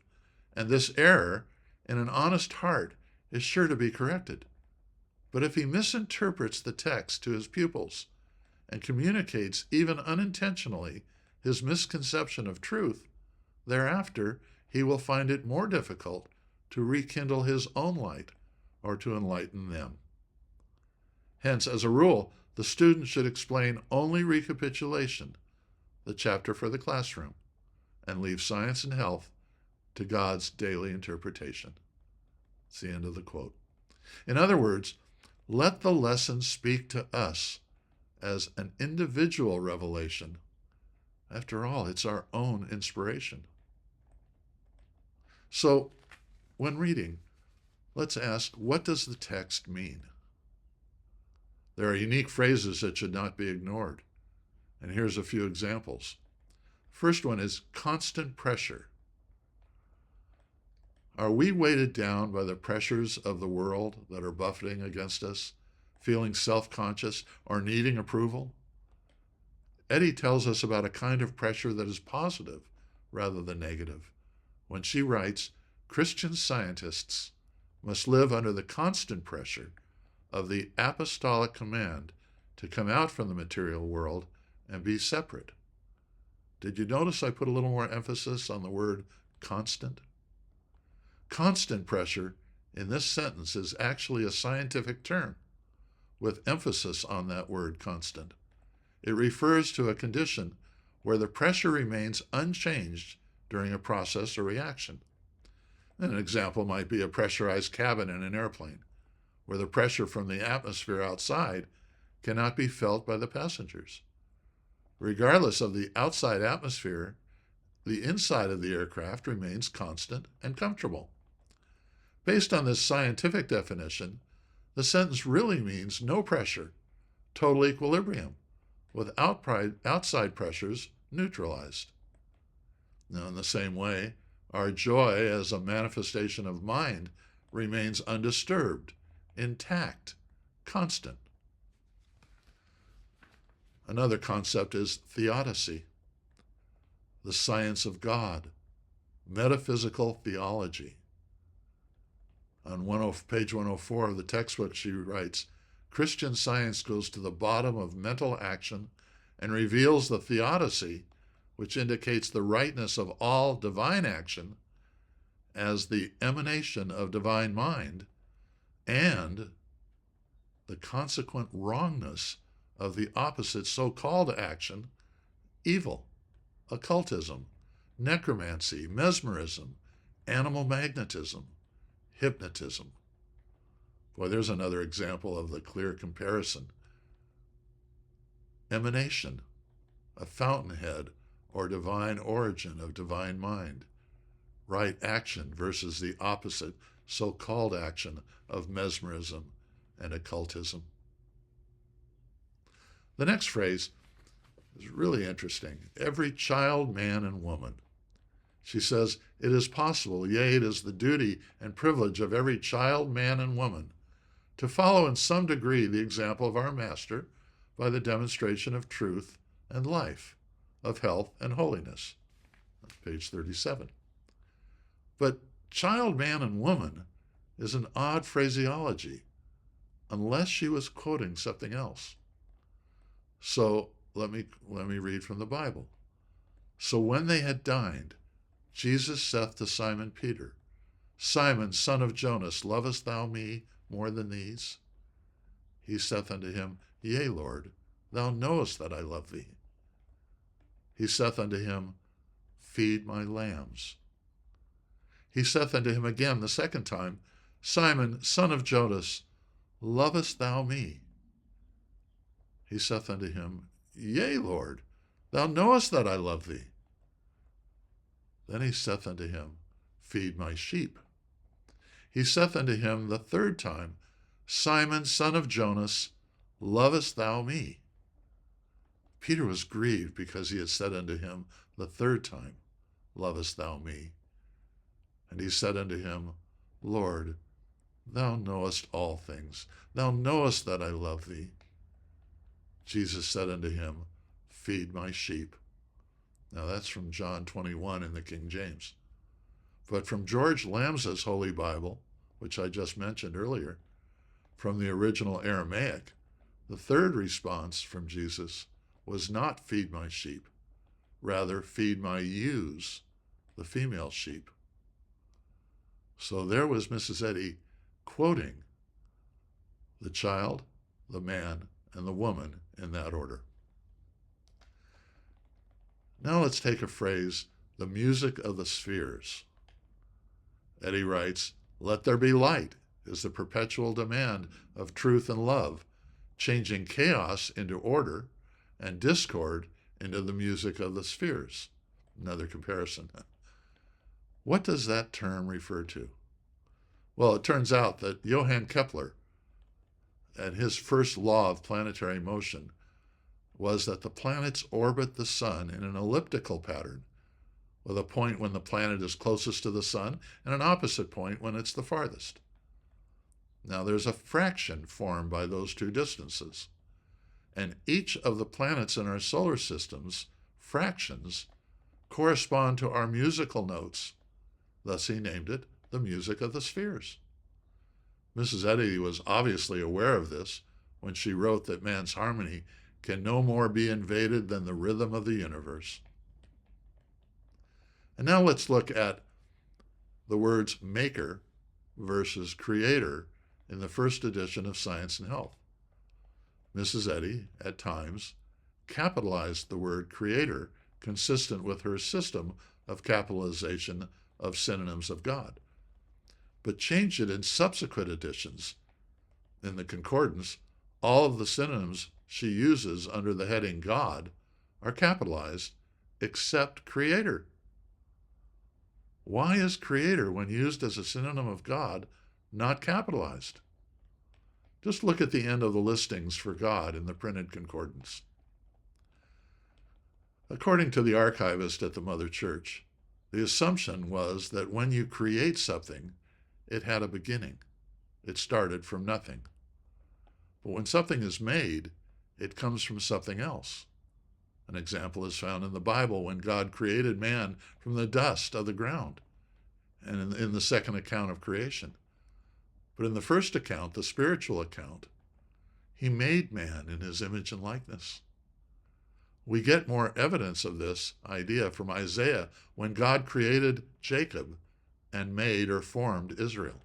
and this error in an honest heart is sure to be corrected. But if he misinterprets the text to his pupils and communicates, even unintentionally, his misconception of truth, thereafter he will find it more difficult to rekindle his own light or to enlighten them. Hence, as a rule, the student should explain only recapitulation, the chapter for the classroom, and leave science and health to God's daily interpretation. That's the end of the quote. In other words, let the lesson speak to us as an individual revelation. After all, it's our own inspiration. So, when reading, let's ask, what does the text mean? There are unique phrases that should not be ignored. And here's a few examples. First one is constant pressure. Are we weighted down by the pressures of the world that are buffeting against us, feeling self-conscious or needing approval? Eddie tells us about a kind of pressure that is positive rather than negative when she writes, Christian scientists must live under the constant pressure of the apostolic command to come out from the material world and be separate. Did you notice I put a little more emphasis on the word constant? Constant pressure in this sentence is actually a scientific term with emphasis on that word constant. It refers to a condition where the pressure remains unchanged during a process or reaction. An example might be a pressurized cabin in an airplane, where the pressure from the atmosphere outside cannot be felt by the passengers. Regardless of the outside atmosphere, the inside of the aircraft remains constant and comfortable. Based on this scientific definition, the sentence really means no pressure, total equilibrium, with outside pressures neutralized. Now, in the same way, our joy as a manifestation of mind remains undisturbed, intact, constant. Another concept is theodicy, the science of God, metaphysical theology. On page 104 of the textbook, she writes, Christian science goes to the bottom of mental action and reveals the theodicy, which indicates the rightness of all divine action as the emanation of divine mind, and the consequent wrongness of the opposite so-called action, evil, occultism, necromancy, mesmerism, animal magnetism, hypnotism. Boy, there's another example of the clear comparison. Emanation, a fountainhead or divine origin of divine mind. Right action versus the opposite so-called action of mesmerism and occultism. The next phrase is really interesting. Every child, man, and woman. She says, it is possible, yea, it is the duty and privilege of every child, man, and woman to follow in some degree the example of our Master by the demonstration of truth and life, of health and holiness. That's page 37. But child, man, and woman is an odd phraseology, unless she was quoting something else. So let me read from the Bible. So when they had dined, Jesus saith to Simon Peter, Simon, son of Jonas, lovest thou me more than these? He saith unto him, Yea, Lord, thou knowest that I love thee. He saith unto him, Feed my lambs. He saith unto him again the second time, Simon, son of Jonas, lovest thou me? He saith unto him, Yea, Lord, thou knowest that I love thee. Then he saith unto him, Feed my sheep. He saith unto him the third time, Simon, son of Jonas, lovest thou me? Peter was grieved because he had said unto him the third time, Lovest thou me? And he said unto him, Lord, thou knowest all things. Thou knowest that I love thee. Jesus said unto him, Feed my sheep. Now that's from John 21 in the King James. But from George Lambsa's Holy Bible, which I just mentioned earlier, from the original Aramaic, the third response from Jesus was not feed my sheep, rather feed my ewes, the female sheep. So there was Mrs. Eddy quoting the child, the man, and the woman in that order. Now let's take a phrase, the music of the spheres. Eddy writes, Let there be light is the perpetual demand of truth and love, changing chaos into order and discord into the music of the spheres. Another comparison. What does that term refer to? Well, it turns out that Johann Kepler, and his first law of planetary motion, was that the planets orbit the sun in an elliptical pattern, with a point when the planet is closest to the sun and an opposite point when it's the farthest. Now there's a fraction formed by those two distances, and each of the planets in our solar system's fractions correspond to our musical notes. Thus he named it the music of the spheres. Mrs. Eddy was obviously aware of this when she wrote that man's harmony can no more be invaded than the rhythm of the universe. And now let's look at the words maker versus creator in the first edition of Science and Health. Mrs. Eddy, at times, capitalized the word creator consistent with her system of capitalization of synonyms of God. but changed it in subsequent editions. In the concordance, all of the synonyms she uses under the heading God are capitalized, except creator. Why is creator, when used as a synonym of God, not capitalized? Just look at the end of the listings for God in the printed concordance. According to the archivist at the Mother Church, the assumption was that when you create something, it had a beginning. It started from nothing. But when something is made, it comes from something else. An example is found in the Bible when God created man from the dust of the ground, and in the second account of creation. But in the first account, the spiritual account, he made man in his image and likeness. We get more evidence of this idea from Isaiah when God created Jacob and made or formed Israel.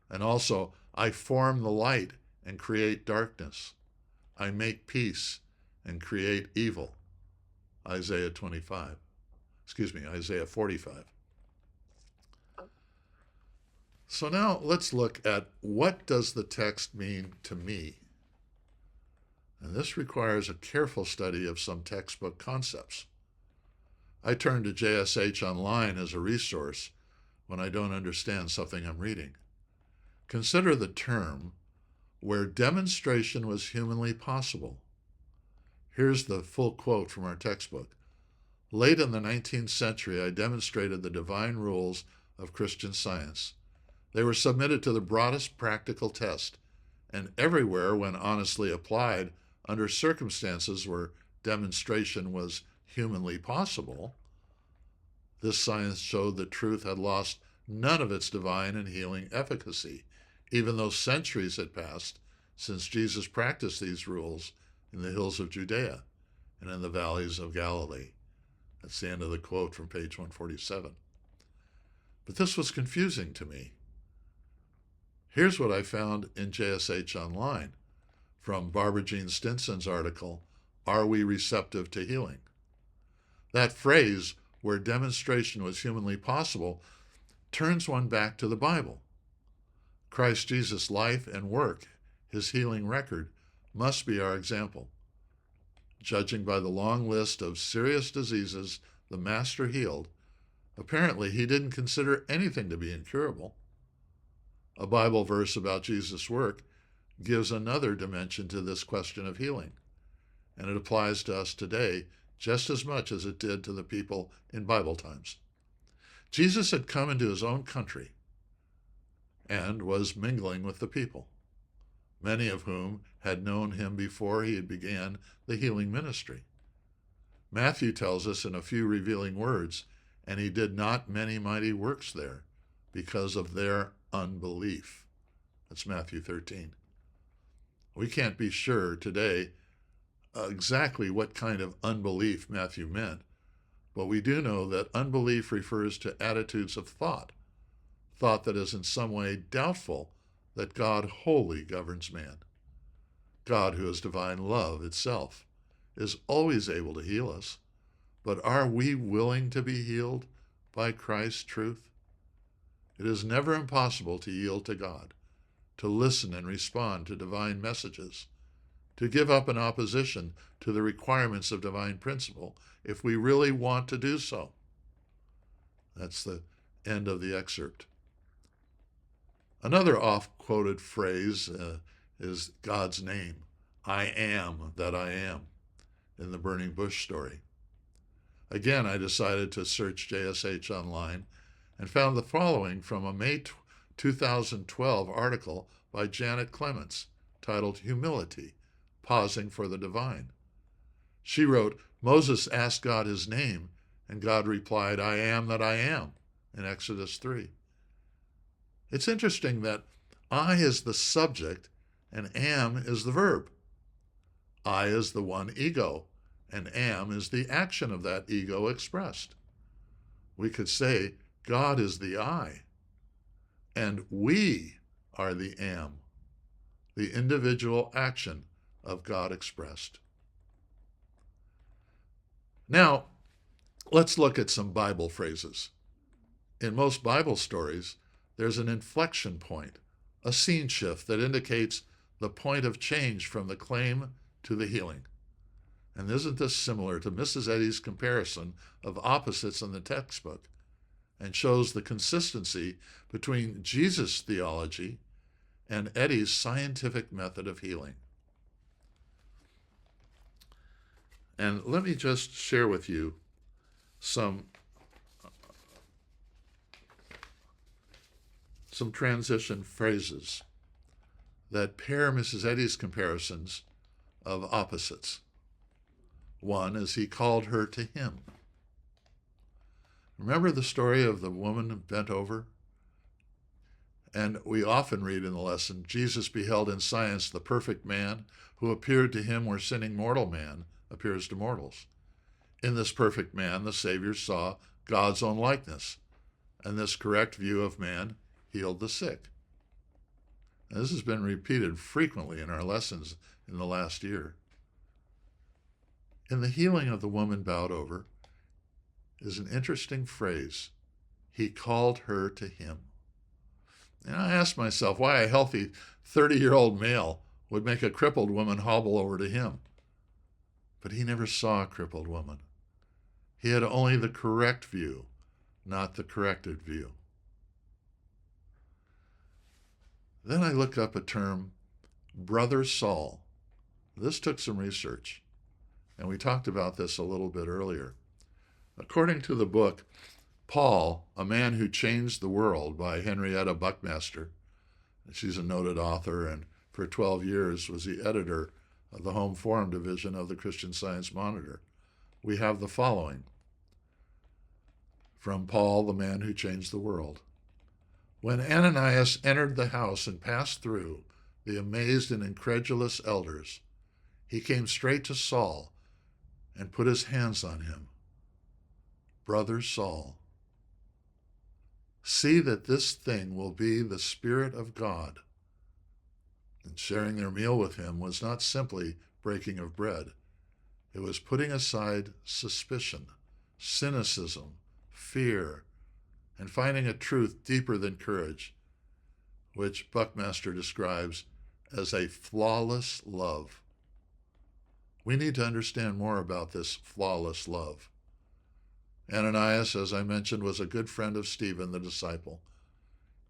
And also, I form the light and create darkness. I make peace and create evil. Isaiah 45. Isaiah 45. So now let's look at what does the text mean to me? And this requires a careful study of some textbook concepts. I turn to JSH Online as a resource when I don't understand something I'm reading. Consider the term, where demonstration was humanly possible. Here's the full quote from our textbook. Late in the 19th century, I demonstrated the divine rules of Christian Science. They were submitted to the broadest practical test, and everywhere, when honestly applied, under circumstances where demonstration was humanly possible, this science showed that truth had lost none of its divine and healing efficacy, even though centuries had passed since Jesus practiced these rules in the hills of Judea and in the valleys of Galilee. That's the end of the quote from page 147. But this was confusing to me. Here's what I found in JSH Online from Barbara Jean Stinson's article, Are We Receptive to Healing? That phrase, where demonstration was humanly possible, turns one back to the Bible. Christ Jesus' life and work, his healing record, must be our example. Judging by the long list of serious diseases the Master healed, apparently he didn't consider anything to be incurable. A Bible verse about Jesus' work gives another dimension to this question of healing, and it applies to us today just as much as it did to the people in Bible times. Jesus had come into his own country and was mingling with the people, many of whom had known him before he began the healing ministry. Matthew tells us in a few revealing words, and he did not many mighty works there because of their unbelief. That's Matthew 13. We can't be sure today exactly what kind of unbelief Matthew meant, but we do know that unbelief refers to attitudes of thought that is in some way doubtful that God wholly governs man. God, who is divine love itself, is always able to heal us, but are we willing to be healed by Christ's truth? It is never impossible to yield to God, to listen and respond to divine messages, to give up in opposition to the requirements of divine principle if we really want to do so. That's the end of the excerpt. Another oft-quoted phrase is God's name, I am that I am, in the burning bush story. Again, I decided to search JSH Online and found the following from a May 2012 article by Janet Clements titled Humility, Pausing for the Divine. She wrote, Moses asked God his name, and God replied, I am that I am, in Exodus 3. It's interesting that I is the subject and am is the verb. I is the one ego, and am is the action of that ego expressed. We could say God is the I, and we are the am, the individual action of God expressed. Now, let's look at some Bible phrases. In most Bible stories, there's an inflection point, a scene shift that indicates the point of change from the claim to the healing. And isn't this similar to Mrs. Eddy's comparison of opposites in the textbook, and shows the consistency between Jesus' theology and Eddy's scientific method of healing? And let me just share with you some transition phrases that pair Mrs. Eddy's comparisons of opposites. One is he called her to him. Remember the story of the woman bent over? And we often read in the lesson, Jesus beheld in science the perfect man who appeared to him where sinning mortal man appears to mortals. In this perfect man, the Savior saw God's own likeness, and this correct view of man healed the sick. And this has been repeated frequently in our lessons in the last year. In the healing of the woman bowed over is an interesting phrase. He called her to him. And I asked myself why a healthy 30-year-old male would make a crippled woman hobble over to him. But he never saw a crippled woman. He had only the correct view, not the corrected view. Then I looked up a term, Brother Saul. This took some research, and we talked about this a little bit earlier. According to the book, Paul, A Man Who Changed the World by Henrietta Buckmaster, she's a noted author and for 12 years was the editor of the Home Forum Division of the Christian Science Monitor, we have the following from Paul, the Man Who Changed the World. When Ananias entered the house and passed through the amazed and incredulous elders, he came straight to Saul and put his hands on him. Brother Saul, see that this thing will be the Spirit of God. And sharing their meal with him was not simply breaking of bread. It was putting aside suspicion, cynicism, fear, and finding a truth deeper than courage, which Buckmaster describes as a flawless love. We need to understand more about this flawless love. Ananias, as I mentioned, was a good friend of Stephen, the disciple.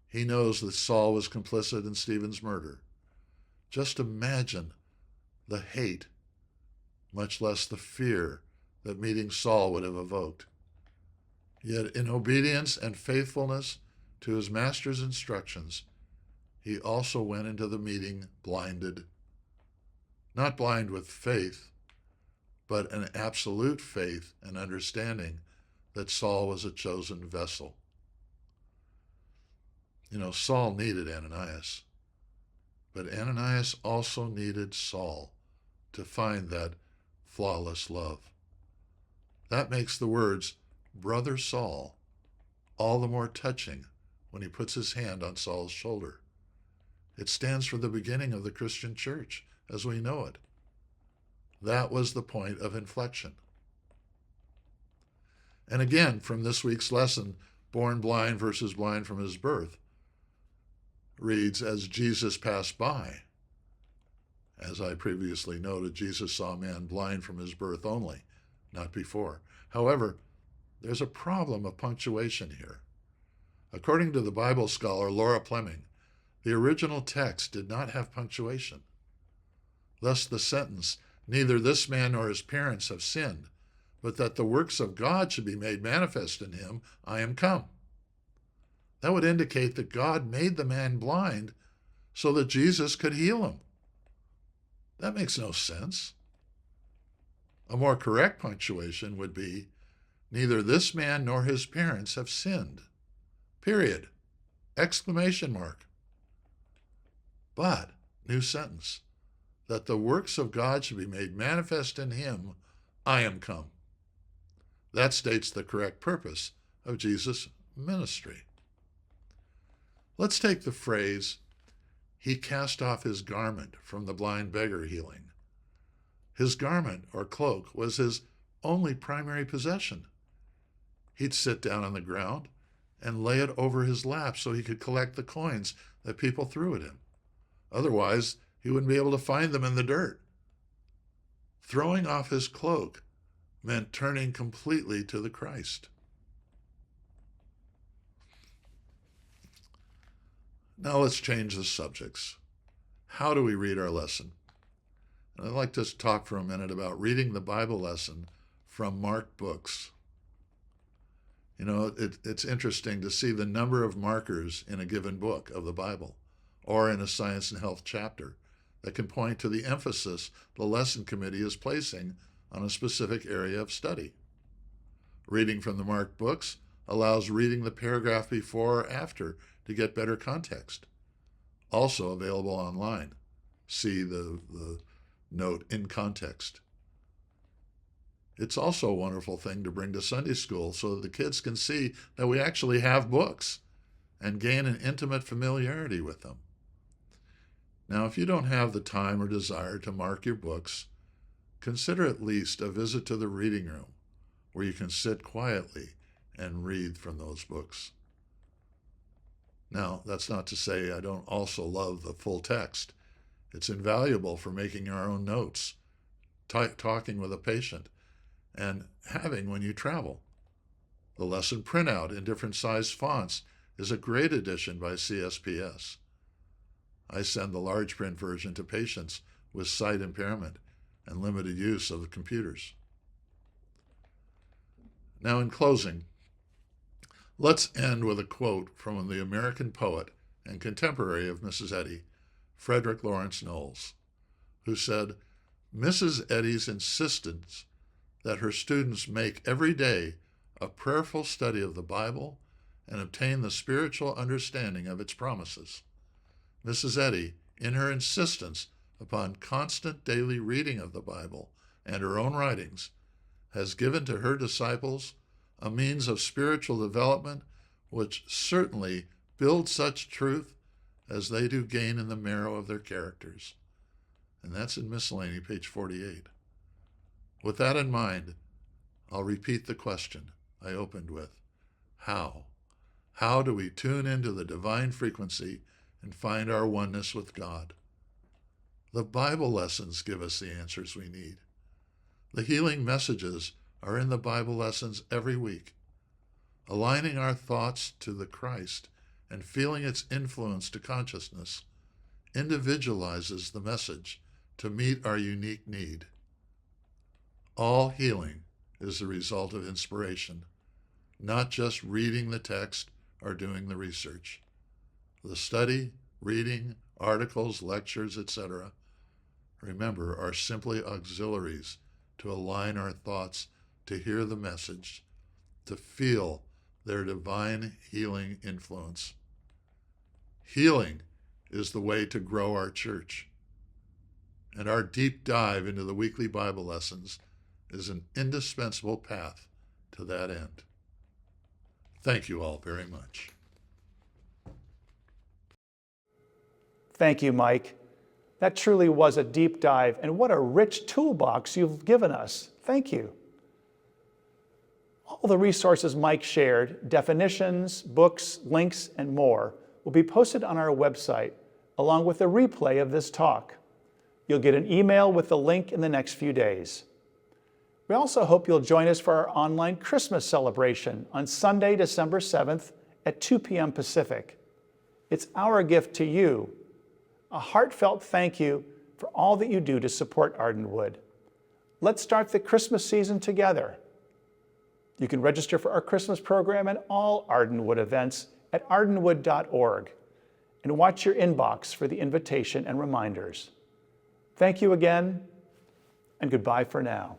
He knows that Saul was complicit in Stephen's murder. Just imagine the hate, much less the fear, that meeting Saul would have evoked. Yet in obedience and faithfulness to his master's instructions, he also went into the meeting blinded. Not blind with faith, but an absolute faith and understanding that Saul was a chosen vessel. You know, Saul needed Ananias, but Ananias also needed Saul to find that flawless love. That makes the words, Brother Saul, all the more touching when he puts his hand on Saul's shoulder. It stands for the beginning of the Christian church as we know it. That was the point of inflection. And again, from this week's lesson, born blind versus blind from his birth, reads, as Jesus passed by. As I previously noted, Jesus saw a man blind from his birth only, not before. However, there's a problem of punctuation here. According to the Bible scholar Laura Fleming, the original text did not have punctuation. Thus the sentence, neither this man nor his parents have sinned, but that the works of God should be made manifest in him, I am come. That would indicate that God made the man blind so that Jesus could heal him. That makes no sense. A more correct punctuation would be, neither this man nor his parents have sinned. Period. Exclamation mark. But, new sentence, that the works of God should be made manifest in him, I am come. That states the correct purpose of Jesus' ministry. Let's take the phrase, he cast off his garment from the blind beggar healing. His garment or cloak was his only primary possession. He'd sit down on the ground and lay it over his lap so he could collect the coins that people threw at him. Otherwise, he wouldn't be able to find them in the dirt. Throwing off his cloak meant turning completely to the Christ. Now let's change the subjects. How do we read our lesson? And I'd like to talk for a minute about reading the Bible lesson from marked books. You know, it's interesting to see the number of markers in a given book of the Bible or in a science and health chapter that can point to the emphasis the lesson committee is placing on a specific area of study. Reading from the marked books allows reading the paragraph before or after to get better context. Also available online. See the note in context. It's also a wonderful thing to bring to Sunday school so that the kids can see that we actually have books and gain an intimate familiarity with them. Now, if you don't have the time or desire to mark your books, consider at least a visit to the reading room where you can sit quietly and read from those books. Now, that's not to say I don't also love the full text. It's invaluable for making our own notes, talking with a patient, and having when you travel. The lesson printout in different size fonts is a great addition by CSPS. I send the large print version to patients with sight impairment and limited use of the computers. Now, in closing, let's end with a quote from the American poet and contemporary of Mrs. Eddy, Frederick Lawrence Knowles, who said, "Mrs. Eddy's insistence that her students make every day a prayerful study of the Bible and obtain the spiritual understanding of its promises. Mrs. Eddy, in her insistence upon constant daily reading of the Bible and her own writings, has given to her disciples a means of spiritual development which certainly builds such truth as they do gain in the marrow of their characters." And that's in Miscellany, page 48. With that in mind, I'll repeat the question I opened with. How? How do we tune into the divine frequency and find our oneness with God? The Bible lessons give us the answers we need. The healing messages are in the Bible lessons every week. Aligning our thoughts to the Christ and feeling its influence to consciousness individualizes the message to meet our unique need. All healing is the result of inspiration, not just reading the text or doing the research. The study, reading, articles, lectures, etc., remember, are simply auxiliaries to align our thoughts to hear the message, to feel their divine healing influence. Healing is the way to grow our church, and our deep dive into the weekly Bible lessons is an indispensable path to that end. Thank you all very much. Thank you, Mike. That truly was a deep dive, and what a rich toolbox you've given us. Thank you. All the resources Mike shared, definitions, books, links, and more, will be posted on our website, along with a replay of this talk. You'll get an email with the link in the next few days. We also hope you'll join us for our online Christmas celebration on Sunday, December 7th at 2 p.m. Pacific. It's our gift to you, a heartfelt thank you for all that you do to support Arden Wood. Let's start the Christmas season together. You can register for our Christmas program and all Arden Wood events at ardenwood.org and watch your inbox for the invitation and reminders. Thank you again, and goodbye for now.